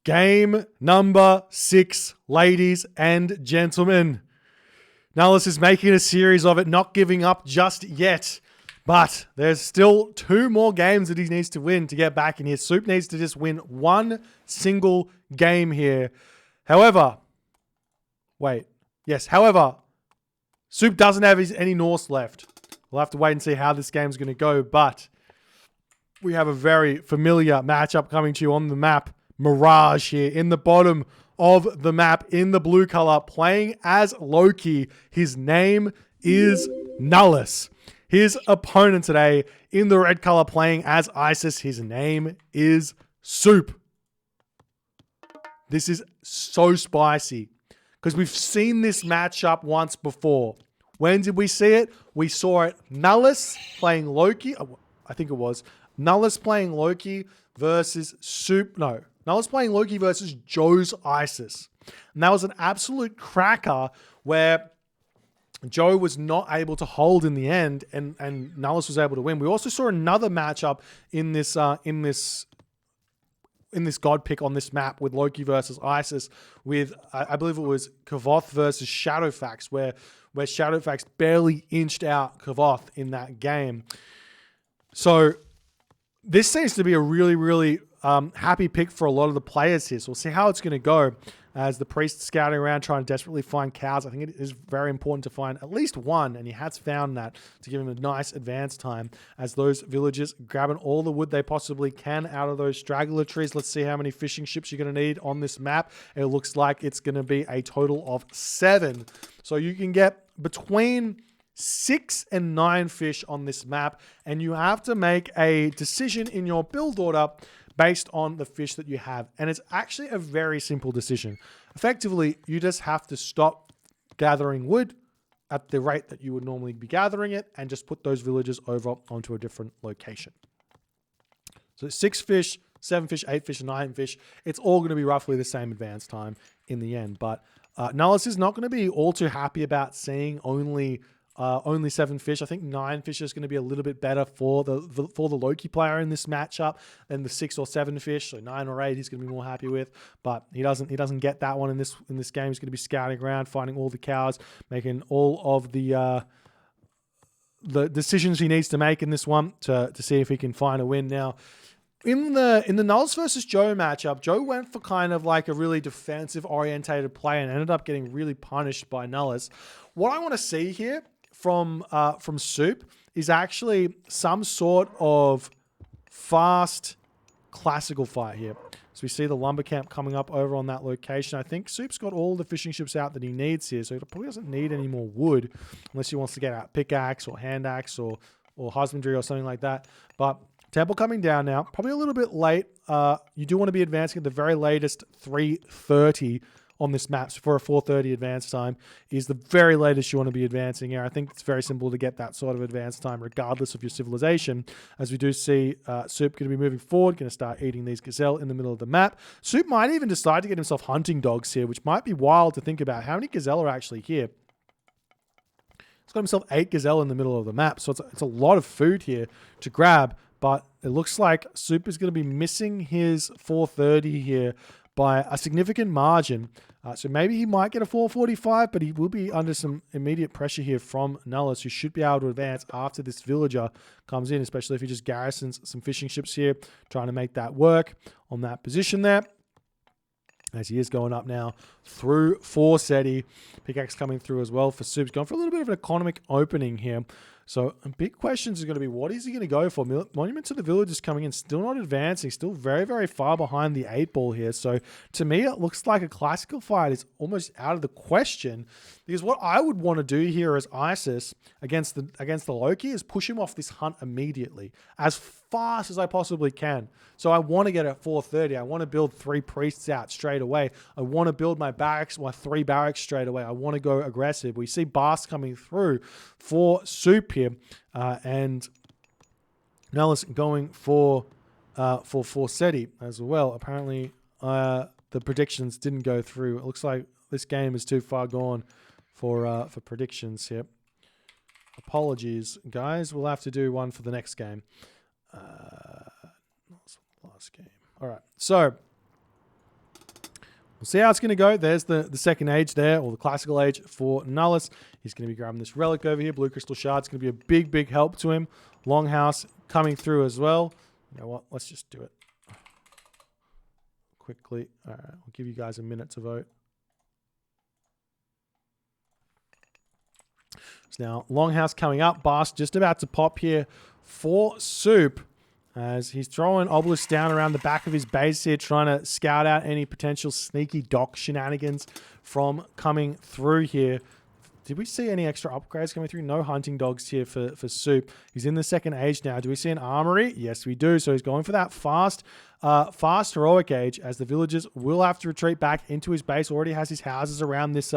Game number 6, ladies and gentlemen. Nullus is making a series of it, not giving up just yet. But there's still 2 more games that he needs to win to get back in here. Soup needs to just win one single game here. However, Soup doesn't have any Norse left. We'll have to wait and see how this game's going to go. But we have a very familiar matchup coming to you on the map. Mirage here in the bottom of the map in the blue color, playing as Loki. His name is Nullus. His opponent today in the red color, playing as Isis. His name is Soup. This is so spicy because we've seen this matchup once before. When did we see it? We saw it. Nullus playing Loki. I think it was Nullus playing Loki versus Soup. No. Nullus playing Loki versus Joe's Isis. And that was an absolute cracker where Joe was not able to hold in the end and Nullus was able to win. We also saw another matchup in this god pick on this map with Loki versus Isis with, I believe it was Kavoth versus Shadowfax, where Shadowfax barely inched out Kavoth in that game. So this seems to be a really, really happy pick for a lot of the players here. So we'll see how it's going to go as the priest scouting around trying to desperately find cows. I think it is very important to find at least one, and he has found that to give him a nice advance time as those villagers grabbing all the wood they possibly can out of those straggler trees. Let's see how many fishing ships you're going to need on this map. It looks like it's going to be a total of 7. So you can get between 6 and 9 fish on this map, and you have to make a decision in your build order based on the fish that you have. And it's actually a very simple decision. Effectively, you just have to stop gathering wood at the rate that you would normally be gathering it and just put those villagers over onto a different location. So 6 fish, 7 fish, 8 fish, 9 fish, it's all going to be roughly the same advance time in the end. But Nullus is not going to be all too happy about seeing only 7 fish. I think 9 fish is going to be a little bit better for the Loki player in this matchup than the 6 or 7 fish. So 9 or 8 he's going to be more happy with, but he doesn't get that one in this game. He's going to be scouting around, finding all the cows, making all of the decisions he needs to make in this one to see if he can find a win. Now, in the Nullus versus Joe matchup, Joe went for kind of like a really defensive orientated play and ended up getting really punished by Nullus. What I want to see here from Soup is actually some sort of fast classical fight here. So we see the lumber camp coming up over on that location. I think Soup's got all the fishing ships out that he needs here, so he probably doesn't need any more wood unless he wants to get out pickaxe or hand axe or husbandry or something like that. But temple coming down now, probably a little bit late. You do want to be advancing at the very latest 3:30 on this map. So for a 4:30 advance time is the very latest you want to be advancing here. I think it's very simple to get that sort of advance time regardless of your civilization, as we do see Soup going to be moving forward, going to start eating these gazelle in the middle of the map. Soup might even decide to get himself hunting dogs here, which might be wild to think about. How many gazelle are actually here? He's got himself 8 gazelle in the middle of the map, so it's a lot of food here to grab, but it looks like Soup is going to be missing his 4:30 here by a significant margin. So maybe he might get a 4:45, but he will be under some immediate pressure here from Nullus, who should be able to advance after this villager comes in, especially if he just garrisons some fishing ships here, trying to make that work on that position there. As he is going up now through 4 SETI. Pickaxe coming through as well for Soups. Going for a little bit of an economic opening here. So big questions are going to be, what is he going to go for? Monument to the Village is coming in, still not advancing, still very, very far behind the 8 ball here. So to me, it looks like a classical fight is almost out of the question, because what I would want to do here as Isis against the Loki is push him off this hunt immediately, as fast as I possibly can. So I want to get at 4:30. I want to build 3 priests out straight away. I want to build my 3 barracks straight away. I want to go aggressive. We see Bast coming through for Soup here, and Nullus going for 4 SETI as well. Apparently, the predictions didn't go through. It looks like this game is too far gone for predictions here. Apologies, guys. We'll have to do one for the next game. Last game. All right. So see how it's going to go. There's the second age there, or the classical age for Nullus. He's going to be grabbing this relic over here. Blue crystal shard. It's going to be a big, big help to him. Longhouse coming through as well. You know what? Let's just do it quickly. All right, I'll give you guys a minute to vote. So now Longhouse coming up. Bast just about to pop here for Soup, as he's throwing Obelisk down around the back of his base here, trying to scout out any potential sneaky dock shenanigans from coming through here. Did we see any extra upgrades coming through? No hunting dogs here for Soup. He's in the second age now. Do we see an armory? Yes, we do. So he's going for that fast heroic age, as the villagers will have to retreat back into his base. Already has his houses around this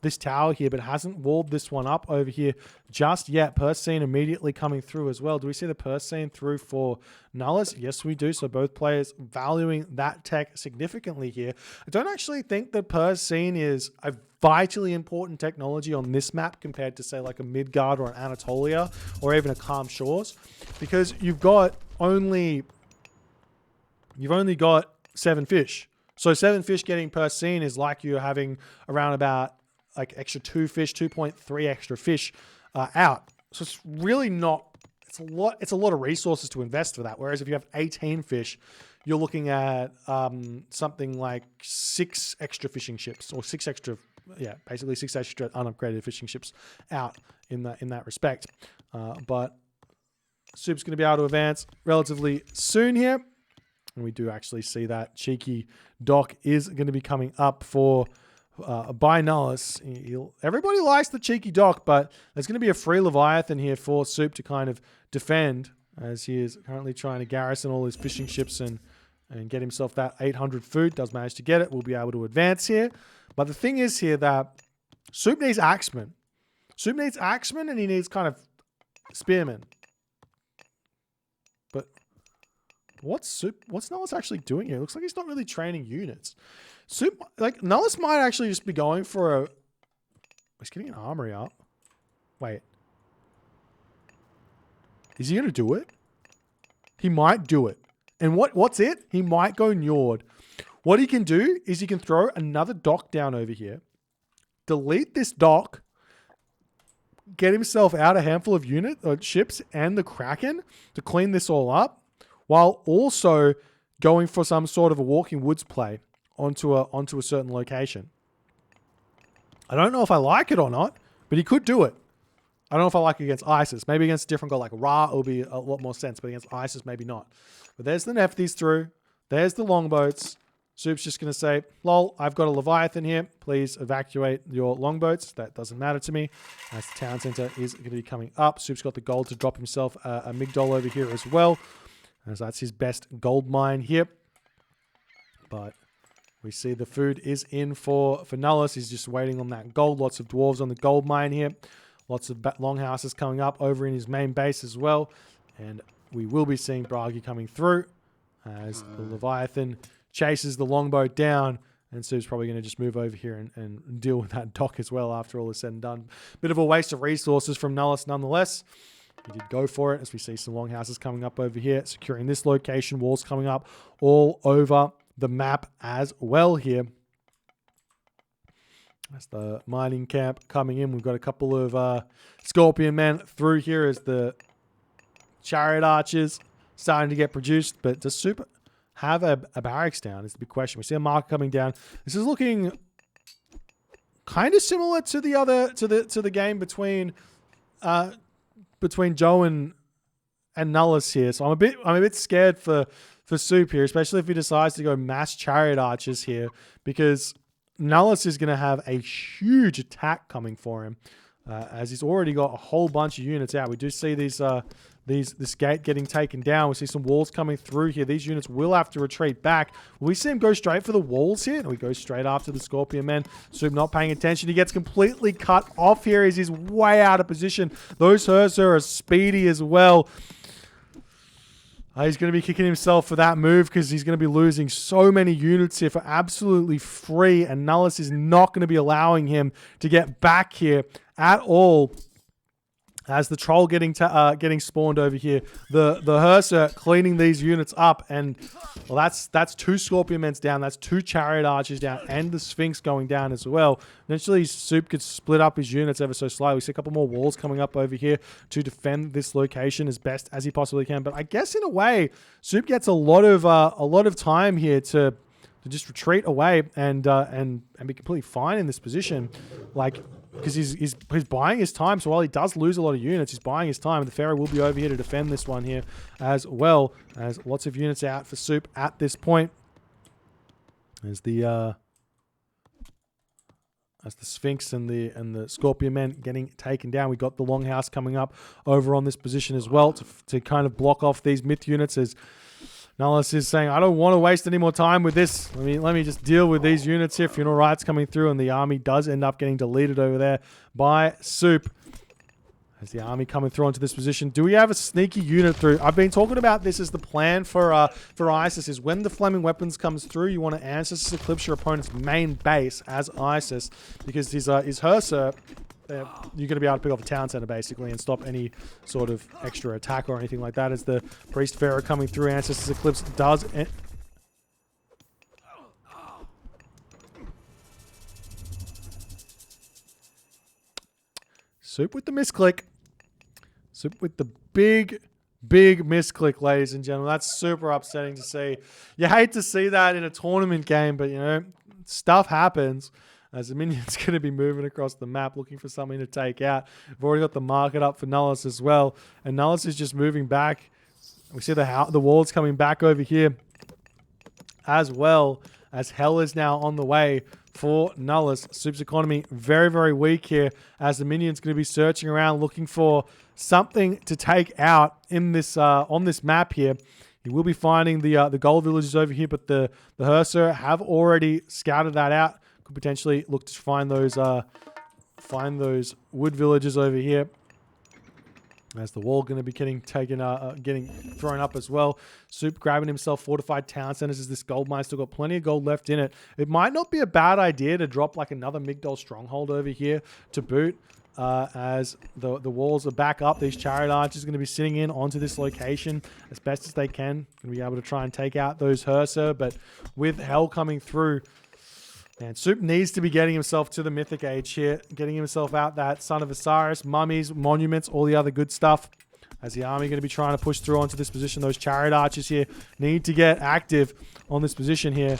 this tower here, but hasn't walled this one up over here just yet. Purse scene immediately coming through as well. Do we see the purse scene through for Nullus? Yes, we do. So both players valuing that tech significantly here. I don't actually think the purse scene is a vitally important technology on this map compared to, say, like a Midgard or an Anatolia or even a Calm Shores, because you've only got 7 fish. So 7 fish getting per scene is like you're having around about like extra 2 fish, 2.3 extra fish out. So it's really not, it's a lot of resources to invest for that. Whereas if you have 18 fish, you're looking at something like 6 extra fishing ships, or 6 extra, basically 6 extra unupgraded fishing ships out in that respect. But Soup's going to be able to advance relatively soon here. And we do actually see that cheeky dock is going to be coming up for by Nullus. Everybody likes the cheeky dock, but there's going to be a free Leviathan here for Soup to kind of defend, as he is currently trying to garrison all his fishing ships and get himself that 800 food. Does manage to get it. We'll be able to advance here. But the thing is here that Soup needs axemen. Soup needs axemen, and he needs kind of spearmen. But what's Nullus actually doing here? It looks like he's not really training units. Soup, like, Nullus might actually just be going for he's getting an armory up. Wait. Is he going to do it? He might do it. And what's it? He might go Njord. What he can do is he can throw another dock down over here, delete this dock, get himself out a handful of ships and the Kraken to clean this all up, while also going for some sort of a walking woods play onto a certain location. I don't know if I like it or not, but he could do it. I don't know if I like it against Isis. Maybe against a different god like Ra, it'll be a lot more sense, but against Isis, maybe not. But there's the Nephthys through. There's the longboats. Soup's just going to say, lol, I've got a Leviathan here. Please evacuate your longboats. That doesn't matter to me. As the town center is going to be coming up. Soup's got the gold to drop himself a Migdol over here as well, as that's his best gold mine here. But we see the food is in for Nullus. He's just waiting on that gold. Lots of dwarves on the gold mine here. Lots of longhouses coming up over in his main base as well. And we will be seeing Bragi coming through as the Leviathan chases the longboat down. And Soup's probably going to just move over here and deal with that dock as well after all is said and done. Bit of a waste of resources from Nullus nonetheless. He did go for it, as we see some longhouses coming up over here, securing this location, walls coming up all over the map as well here. That's the mining camp coming in. We've got a couple of scorpion men through here as the chariot archers starting to get produced. But does Soup have a barracks down is the big question. We see a marker coming down. This is looking kind of similar to the other to the game between Joe and Nullus here. So I'm a bit scared for Soup here, especially if he decides to go mass chariot archers here, because Nullus is going to have a huge attack coming for him, as he's already got a whole bunch of units out. We do see this gate getting taken down. We see some walls coming through here. These units will have to retreat back. Will we see him go straight for the walls here? We go straight after the Scorpion Men. Soup not paying attention. He gets completely cut off here as he's way out of position. Those Herser are speedy as well. He's going to be kicking himself for that move, because he's going to be losing so many units here for absolutely free, and Nullus is not going to be allowing him to get back here at all, As the troll getting spawned over here, the Herser cleaning these units up, and well, that's 2 Scorpion Men down, that's 2 Chariot Archers down, and the Sphinx going down as well. Eventually, Soup could split up his units ever so slightly. We see a couple more walls coming up over here to defend this location as best as he possibly can. But I guess in a way, Soup gets a lot of time here to just retreat away and be completely fine in this position, like. Because he's buying his time, so while he does lose a lot of units, he's buying his time. The Pharaoh will be over here to defend this one here as well, as lots of units out for Soup at this point. As the Sphinx and the Scorpion Men getting taken down, we got the Longhouse coming up over on this position as well to kind of block off these myth units. As Nullus is saying, I don't want to waste any more time with this. Let me just deal with these units here. Funeral Rites coming through, and the army does end up getting deleted over there by Soup. As the army coming through onto this position, do we have a sneaky unit through? I've been talking about this as the plan for Isis is when the Flaming Weapons comes through, you want to Ancestors Eclipse your opponent's main base as Isis, because his Herser, you're going to be able to pick off a town center basically and stop any sort of extra attack or anything like that. As the Priest Pharaoh coming through, Ancestors Eclipse does... Soup with the misclick. Soup with the big misclick, ladies and gentlemen. That's super upsetting to see. You hate to see that in a tournament game, but, you know, stuff happens. As the minion's going to be moving across the map looking for something to take out. We've already got the market up for Nullus as well. And Nullus is just moving back. We see the walls coming back over here as well, as Hell is now on the way for Nullus. Soup's economy very, very weak here, as the minion's going to be searching around looking for something to take out in this on this map here. He will be finding the gold villages over here, but the Herser have already scouted that out. Could potentially look to find those wood villages over here. As the wall going to be getting thrown up as well. Soup grabbing himself fortified town centers as this gold mine still got plenty of gold left in it. It might not be a bad idea to drop like another Migdol stronghold over here to boot. As the walls are back up, these Chariot Archers are going to be sitting in onto this location as best as they can. Going to be able to try and take out those Herser, but with Hell coming through, and Soup needs to be getting himself to the Mythic Age here, getting himself out that Son of Osiris, mummies, monuments, all the other good stuff. As the army going to be trying to push through onto this position, those Chariot Archers here need to get active on this position here.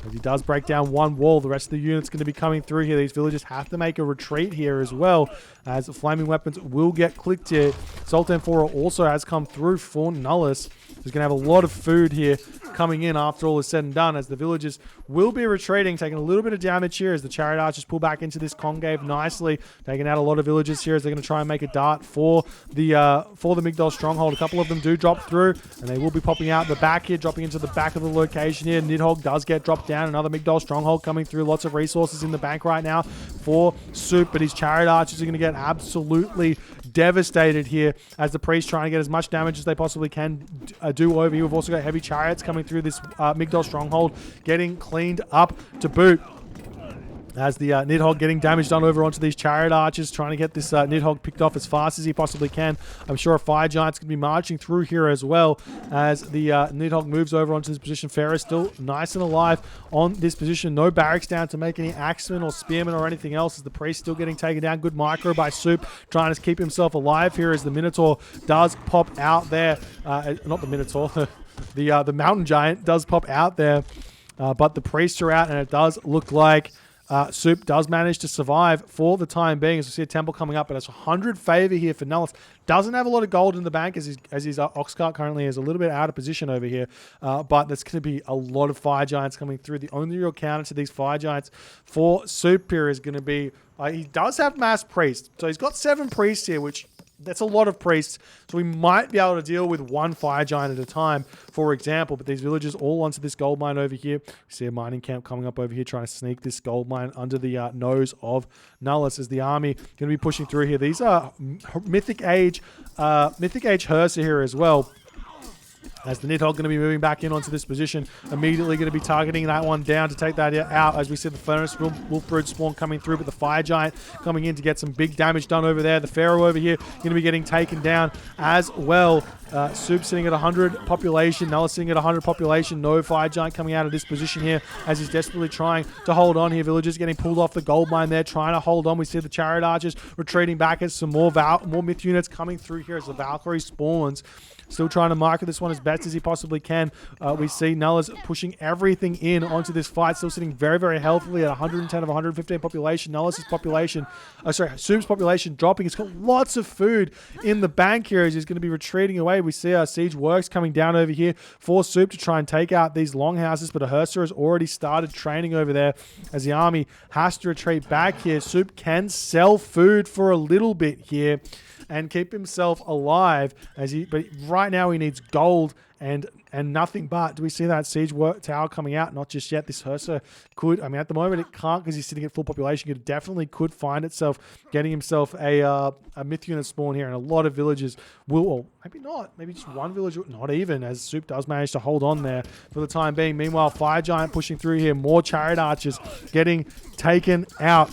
As he does break down one wall, the rest of the unit's going to be coming through here. These villagers have to make a retreat here as well, as the Flaming Weapons will get clicked here. Sultan 4 also has come through for Nullus. He's going to have a lot of food here coming in after all is said and done, as the villagers will be retreating, taking a little bit of damage here as the Chariot Archers pull back into this concave nicely, taking out a lot of villagers here as they're going to try and make a dart for the Migdol stronghold. A couple of them do drop through, and they will be popping out the back here, dropping into the back of the location here. Nidhogg does get dropped down. Another Migdol stronghold coming through. Lots of resources in the bank right now for Soup, but his Chariot Archers are going to get absolutely devastated here as the Priests trying to get as much damage as they possibly can do over here. We've also got heavy chariots coming through this Migdol stronghold, getting cleaned up to boot. As the Nidhogg getting damage done over onto these Chariot Archers, trying to get this Nidhogg picked off as fast as he possibly can. I'm sure a Fire Giant's going to be marching through here as well, as the Nidhogg moves over onto this position. Pharaoh's still nice and alive on this position. No barracks down to make any axemen or spearmen or anything else, as the Priest still getting taken down. Good micro by Soup, trying to keep himself alive here as the Minotaur does pop out there. Not the Minotaur, the Mountain Giant does pop out there, but the Priests are out, and it does look like Soup does manage to survive for the time being, as we see a temple coming up, but it's 100 favor here for Nullus. Doesn't have a lot of gold in the bank, as his ox cart currently is a little bit out of position over here, but there's going to be a lot of Fire Giants coming through. The only real counter to these Fire Giants for Soup here is going to be, he does have mass priests, so he's got 7 priests here, which that's a lot of priests, so we might be able to deal with one Fire Giant at a time, for example. But these villagers all onto this gold mine over here. We see a mining camp coming up over here, trying to sneak this gold mine under the nose of Nullus, as the army going to be pushing through here. These are Mythic Age Herser here as well. As the Nidhogg going to be moving back in onto this position, immediately going to be targeting that one down to take that out. As we see the Furnace Wolfbrood spawn coming through, but the Fire Giant coming in to get some big damage done over there. The Pharaoh over here going to be getting taken down as well. Soup sitting at 100 population. Nullus sitting at 100 population. No Fire Giant coming out of this position here as he's desperately trying to hold on here. Villagers getting pulled off the gold mine there, trying to hold on. We see the Chariot Archers retreating back as some more Myth units coming through here as the Valkyrie spawns. Still trying to market this one as best as he possibly can. We see Nullus pushing everything in onto this fight. Still sitting very, very healthily at 110 of 115 population. Nullus's population, Soup's population dropping. He's got lots of food in the bank here as he's going to be retreating away. We see our Siege Works coming down over here for Soup to try and take out these longhouses, but Ahursa has already started training over there as the army has to retreat back here. Soup can sell food for a little bit here and keep himself alive but right now he needs gold and nothing but. Do we see that Siege Tower coming out? Not just yet. This Hursa could, I mean, at the moment it can't because he's sitting at full population. It definitely could find itself getting himself a myth unit spawn here, and a lot of villagers will, or maybe not, maybe just one villager, not even, as Soup does manage to hold on there for the time being. Meanwhile, Fire Giant pushing through here, more Chariot Archers getting taken out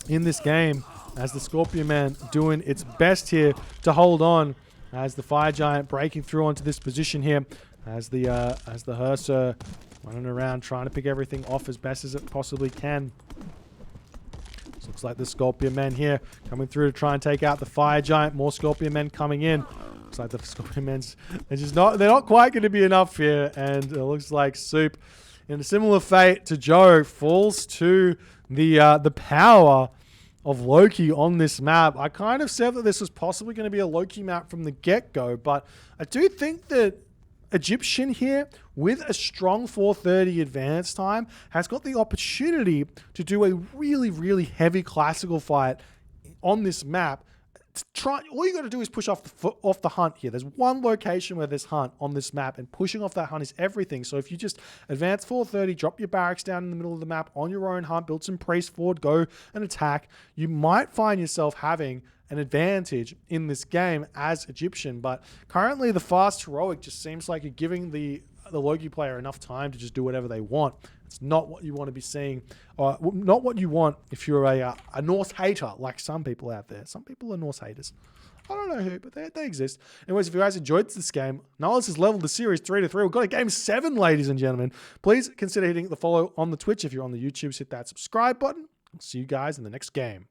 in this game as the Scorpion Man doing its best here to hold on, as the Fire Giant breaking through onto this position here, as the Hursa running around trying to pick everything off as best as it possibly can. So looks like the Scorpion Men here coming through to try and take out the Fire Giant. More Scorpion Men coming in. Looks like the Scorpion Men's they're not quite going to be enough here, and it looks like Soup, in a similar fate to Joe, falls to the power of Loki on this map. I kind of said that this was possibly going to be a Loki map from the get-go, but I do think that Egyptian here, with a strong 430 advance time, has got the opportunity to do a really, really heavy classical fight on this map. All you got to do is push off the hunt here. There's one location where there's hunt on this map, and pushing off that hunt is everything. So if you just advance 430, drop your barracks down in the middle of the map on your own hunt, build some priest forward, go and attack, you might find yourself having an advantage in this game as Egyptian. But currently the fast heroic just seems like you're giving the Loki player enough time to just do whatever they want. It's not what you want to be seeing, or not what you want if you're a Norse hater like some people out there. Some people are Norse haters. I don't know who, but they exist. Anyways, if you guys enjoyed this game, Nullus has leveled the series 3 to 3. We've got a game 7, ladies and gentlemen. Please consider hitting the follow on the Twitch. If you're on the YouTube, hit that subscribe button. I'll see you guys in the next game.